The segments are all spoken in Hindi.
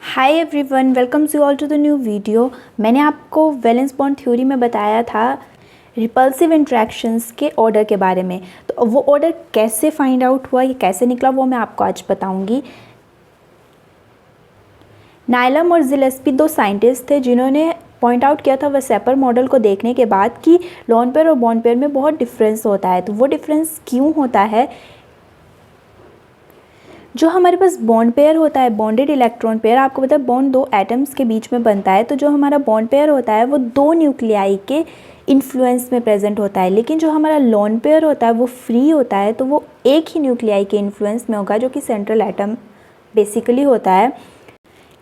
Hi everyone, welcomes you all to the new video. मैंने आपको वैलेंस बॉन्ड थ्योरी में बताया था रिपल्सिव इंट्रैक्शंस के ऑर्डर के बारे में। तो वो ऑर्डर कैसे फाइंड आउट हुआ, ये कैसे निकला, वो मैं आपको आज बताऊंगी। नाइलम और जिलेस्पी दो साइंटिस्ट थे जिन्होंने पॉइंट आउट किया था वेसेपर मॉडल को देखने के बाद कि लोन पेयर और बॉन्ड पेयर में बहुत डिफरेंस होता है। तो वो डिफरेंस क्यों होता है? जो हमारे पास बॉन्ड पेयर होता है, बॉन्डेड इलेक्ट्रॉन पेयर, आपको पता है बॉन्ड दो एटम्स के बीच में बनता है। तो जो हमारा बॉन्ड पेयर होता है वो दो न्यूक्लियाई के इन्फ्लुएंस में प्रेजेंट होता है, लेकिन जो हमारा लोन पेयर होता है वो फ्री होता है, तो वो एक ही न्यूक्लियाई के इन्फ्लुएंस में होगा, जो कि सेंट्रल एटम बेसिकली होता है,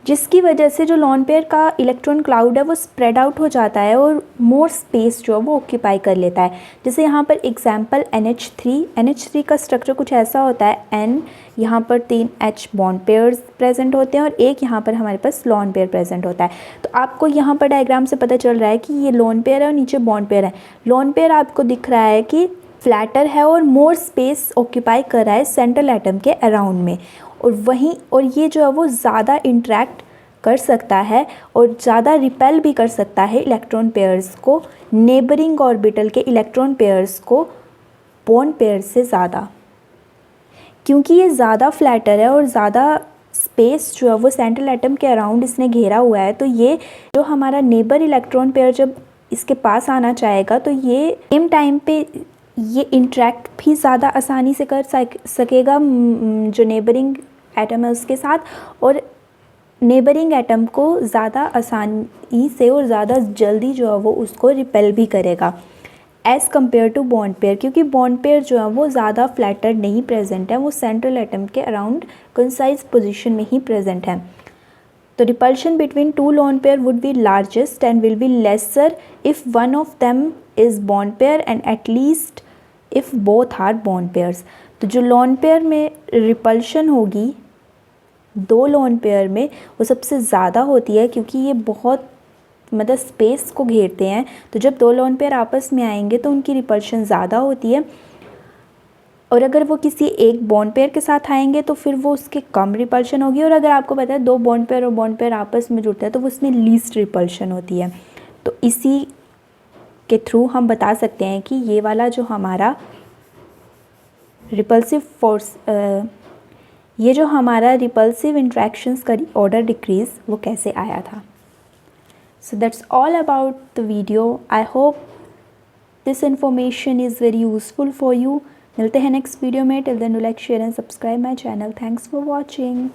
जिसकी वजह से जो लोन पेयर का इलेक्ट्रॉन क्लाउड है वो स्प्रेड आउट हो जाता है और मोर स्पेस जो है वो ऑक्यूपाई कर लेता है। जैसे यहाँ पर एग्जांपल NH3 का स्ट्रक्चर कुछ ऐसा होता है। N यहाँ पर 3 H बॉन्ड पेयर्स प्रेजेंट होते हैं और एक यहाँ पर हमारे पास लोन पेयर प्रेजेंट होता है। तो आपको यहाँ पर डायग्राम से पता चल रहा है कि ये लोन पेयर है और नीचे बॉन्ड पेयर है। लोन पेयर आपको दिख रहा है कि फ्लैटर है और मोर स्पेस ऑक्यूपाई कर रहा है सेंट्रल एटम के अराउंड में, और ये जो है वो ज़्यादा इंटरेक्ट कर सकता है और ज़्यादा रिपेल भी कर सकता है इलेक्ट्रॉन पेयर्स को, नेबरिंग ऑर्बिटल के इलेक्ट्रॉन पेयर्स को बॉन्ड पेयर से ज़्यादा, क्योंकि ये ज़्यादा फ्लैटर है और ज़्यादा स्पेस जो है वो सेंट्रल एटम के अराउंड इसने घेरा हुआ है। तो ये जो हमारा नेबर इलेक्ट्रॉन पेयर जब इसके पास आना चाहेगा तो ये सेम टाइम पे ये इंटरेक्ट भी ज़्यादा आसानी से कर सकेगा जो नेबरिंग एटम है उसके साथ, और नेबरिंग एटम को ज़्यादा आसानी से और ज़्यादा जल्दी जो है वो उसको रिपेल भी करेगा as compare to bond pair, क्योंकि बॉन्ड पेयर जो है वो ज़्यादा फ्लैटर नहीं प्रेजेंट है, वो सेंट्रल एटम के अराउंड कंसाइज पोजीशन में ही प्रेजेंट है। तो repulsion between two lone pair would be largest and will be lesser if one of them is bond pair and at least if both are bond pairs. तो जो लोन पेयर में रिपल्शन होगी दो लोन पेयर में, वो सबसे ज़्यादा होती है, क्योंकि ये बहुत मतलब स्पेस को घेरते हैं। तो जब दो लोन पेयर आपस में आएंगे तो उनकी रिपल्शन ज़्यादा होती है, और अगर वो किसी एक बॉन्ड पेयर के साथ आएंगे तो फिर वो उसके कम रिपल्शन होगी। और अगर आपको पता है दो बॉन्ड पेयर और बॉन्ड पेयर आपस में जुड़ते हैं तो वो उसमें लीस्ट रिपल्शन होती है। तो इसी के थ्रू हम बता सकते हैं कि ये वाला जो हमारा रिपल्सिव फोर्स, ये जो हमारा रिपल्सिव इंट्रैक्शंस का ऑर्डर डिक्रीज वो कैसे आया था। So that's all about the video. I hope this information is very useful for you. मिलते हैं नेक्स्ट वीडियो में। Till then do like, share and subscribe my channel. Thanks for watching.